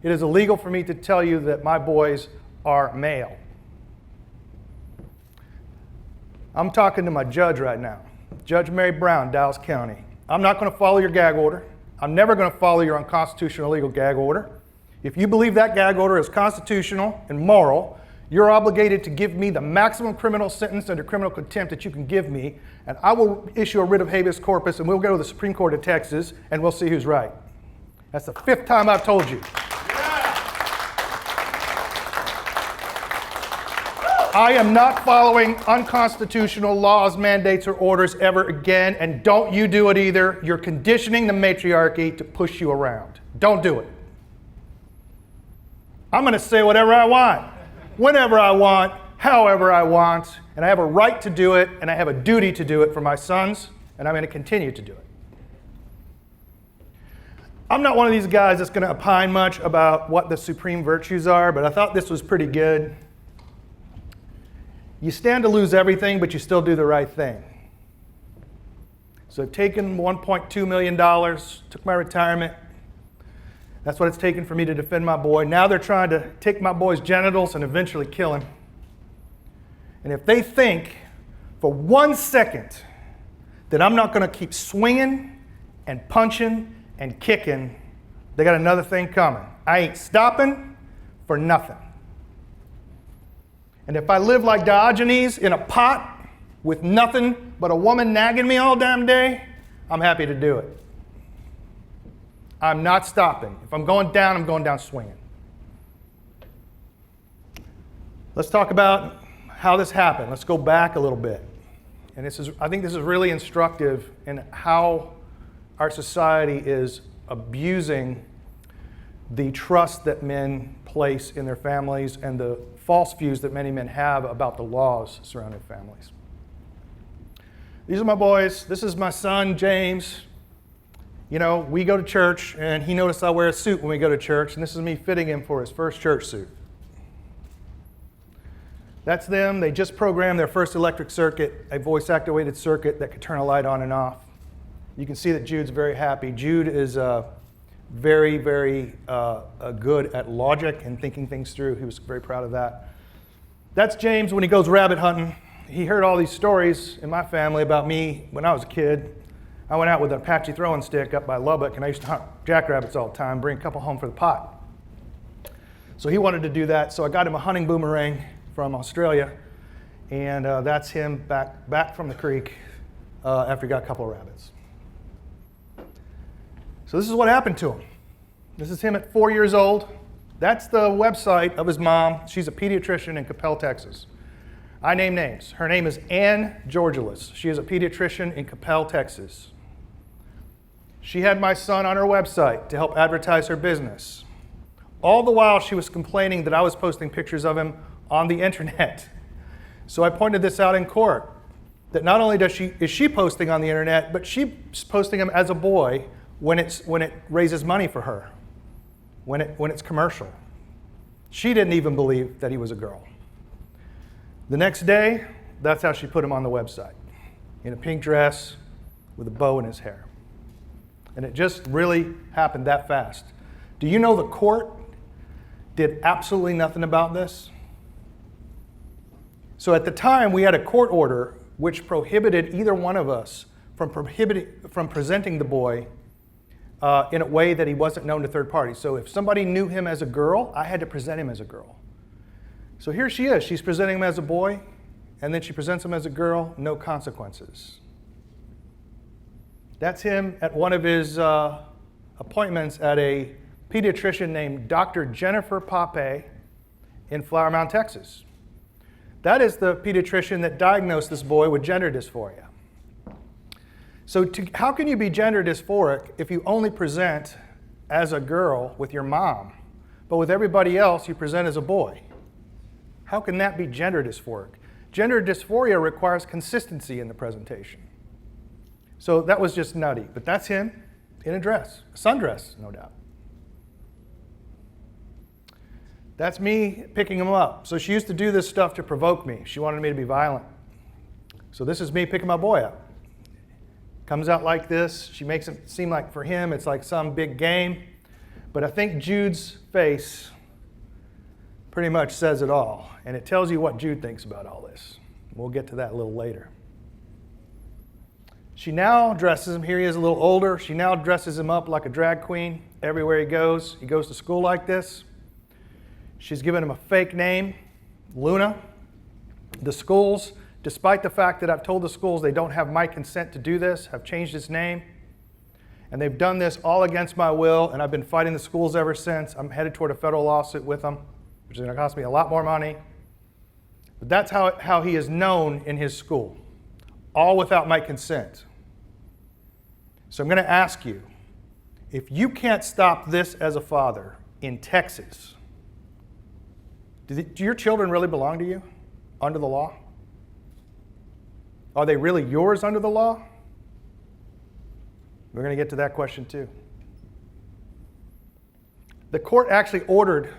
It is illegal for me to tell you that my boys are male. I'm talking to my judge right now, Judge Mary Brown, Dallas County. I'm not going to follow your gag order. I'm never going to follow your unconstitutional illegal gag order. If you believe that gag order is constitutional and moral, you're obligated to give me the maximum criminal sentence under criminal contempt that you can give me, and I will issue a writ of habeas corpus, and we'll go to the Supreme Court of Texas, and we'll see who's right. That's the 5th time I've told you. I am not following unconstitutional laws, mandates, or orders ever again, and don't you do it either. You're conditioning the matriarchy to push you around. Don't do it. I'm going to say whatever I want, whenever I want, however I want, and I have a right to do it, and I have a duty to do it for my sons, and I'm going to continue to do it. I'm not one of these guys that's going to opine much about what the supreme virtues are, but I thought this was pretty good. You stand to lose everything, but you still do the right thing. So I've taken $1.2 million, took my retirement. That's what it's taken for me to defend my boy. Now they're trying to take my boy's genitals and eventually kill him. And if they think for 1 second that I'm not going to keep swinging and punching and kicking, they got another thing coming. I ain't stopping for nothing. And if I live like Diogenes in a pot with nothing but a woman nagging me all damn day, I'm happy to do it. I'm not stopping. If I'm going down swinging. Let's talk about how this happened. Let's go back a little bit. And I think this is really instructive in how our society is abusing the trust that men place in their families and the false views that many men have about the laws surrounding families. These are my boys. This is my son, James. You know, we go to church, and he noticed I wear a suit when we go to church, and this is me fitting him for his first church suit. That's them. They just programmed their first electric circuit, a voice-activated circuit that could turn a light on and off. You can see that Jude's very happy. Jude is very, very good at logic and thinking things through. He was very proud of that. That's James when he goes rabbit hunting. He heard all these stories in my family about me when I was a kid. I went out with an Apache throwing stick up by Lubbock, and I used to hunt jackrabbits all the time, bring a couple home for the pot. So he wanted to do that, so I got him a hunting boomerang from Australia, and that's him back from the creek after he got a couple of rabbits. So this is what happened to him. This is him at 4 years old. That's the website of his mom. She's a pediatrician in Coppell, Texas. I name names. Her name is Ann Georgilis. She is a pediatrician in Coppell, Texas. She had my son on her website to help advertise her business. All the while she was complaining that I was posting pictures of him on the internet. So I pointed this out in court, that not only is she posting on the internet, but she's posting him as a boy when it raises money for her, when it's commercial. She didn't even believe that he was a girl. The next day, that's how she put him on the website, in a pink dress with a bow in his hair. And it just really happened that fast. Do you know the court did absolutely nothing about this? So at the time, we had a court order which prohibited either one of us from presenting the boy in a way that he wasn't known to third parties. So if somebody knew him as a girl, I had to present him as a girl. So here she is. She's presenting him as a boy, and then she presents him as a girl, no consequences. That's him at one of his appointments at a pediatrician named Dr. Jennifer Pape in Flower Mound, Texas. That is the pediatrician that diagnosed this boy with gender dysphoria. So how can you be gender dysphoric if you only present as a girl with your mom, but with everybody else you present as a boy? How can that be gender dysphoric? Gender dysphoria requires consistency in the presentation. So that was just nutty, but that's him in a dress, a sundress, no doubt. That's me picking him up. So she used to do this stuff to provoke me. She wanted me to be violent. So this is me picking my boy up. Comes out like this. She makes it seem like for him it's like some big game. But I think Jude's face pretty much says it all. And it tells you what Jude thinks about all this. We'll get to that a little later. She now dresses him, here he is a little older, she now dresses him up like a drag queen everywhere he goes. He goes to school like this. She's given him a fake name, Luna. The schools, despite the fact that I've told the schools they don't have my consent to do this, have changed his name. And they've done this all against my will, and I've been fighting the schools ever since. I'm headed toward a federal lawsuit with them, which is going to cost me a lot more money. But that's how he is known in his school, all without my consent. So I'm going to ask you, if you can't stop this as a father in Texas, do your children really belong to you under the law? Are they really yours under the law? We're going to get to that question too. The court actually ordered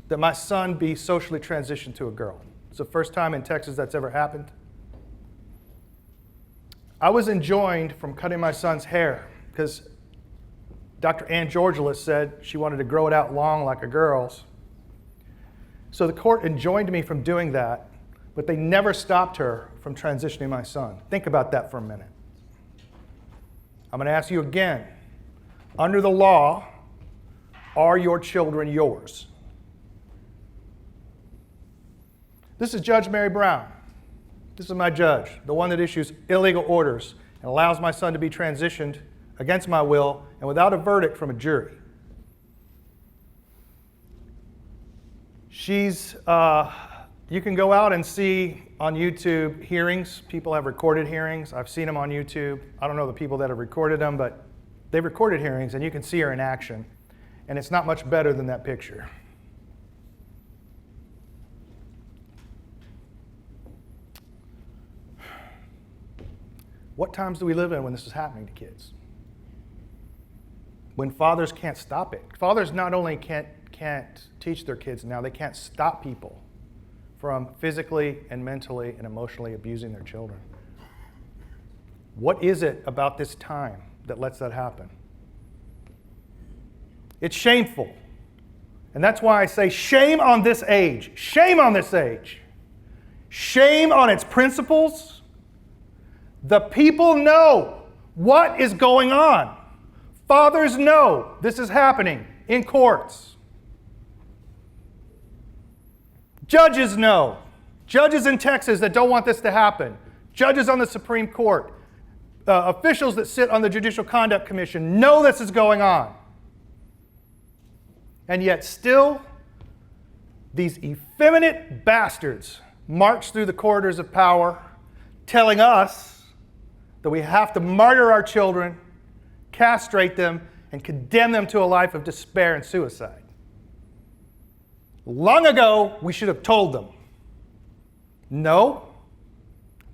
that my son be socially transitioned to a girl. It's the first time in Texas that's ever happened. I was enjoined from cutting my son's hair because Dr. Ann Georgelis said she wanted to grow it out long like a girl's. So the court enjoined me from doing that, but they never stopped her from transitioning my son. Think about that for a minute. I'm going to ask you again. Under the law, are your children yours? This is Judge Mary Brown. This is my judge, the one that issues illegal orders and allows my son to be transitioned against my will and without a verdict from a jury. You can go out and see on YouTube hearings. People have recorded hearings. I've seen them on YouTube. I don't know the people that have recorded them, but they've recorded hearings and you can see her in action. And it's not much better than that picture. What times do we live in when this is happening to kids? When fathers can't stop it. Fathers not only can't teach their kids now, they can't stop people from physically and mentally and emotionally abusing their children. What is it about this time that lets that happen? It's shameful. And that's why I say shame on this age. Shame on this age. Shame on its principles. The people know what is going on. Fathers know this is happening in courts. Judges know. Judges in Texas that don't want this to happen. Judges on the Supreme Court. Officials that sit on the Judicial Conduct Commission know this is going on. And yet still, these effeminate bastards march through the corridors of power telling us that we have to martyr our children, castrate them, and condemn them to a life of despair and suicide. Long ago, we should have told them, no,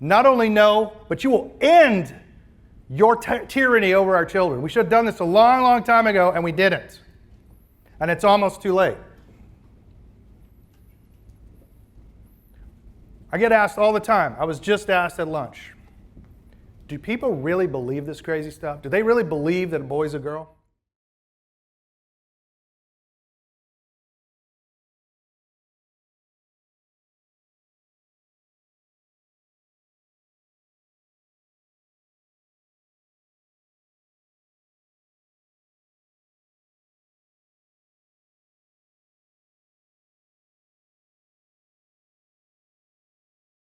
not only no, but you will end your tyranny over our children. We should have done this a long, long time ago, and we didn't. And it's almost too late. I get asked all the time. I was just asked at lunch, do people really believe this crazy stuff? Do they really believe that a boy's a girl?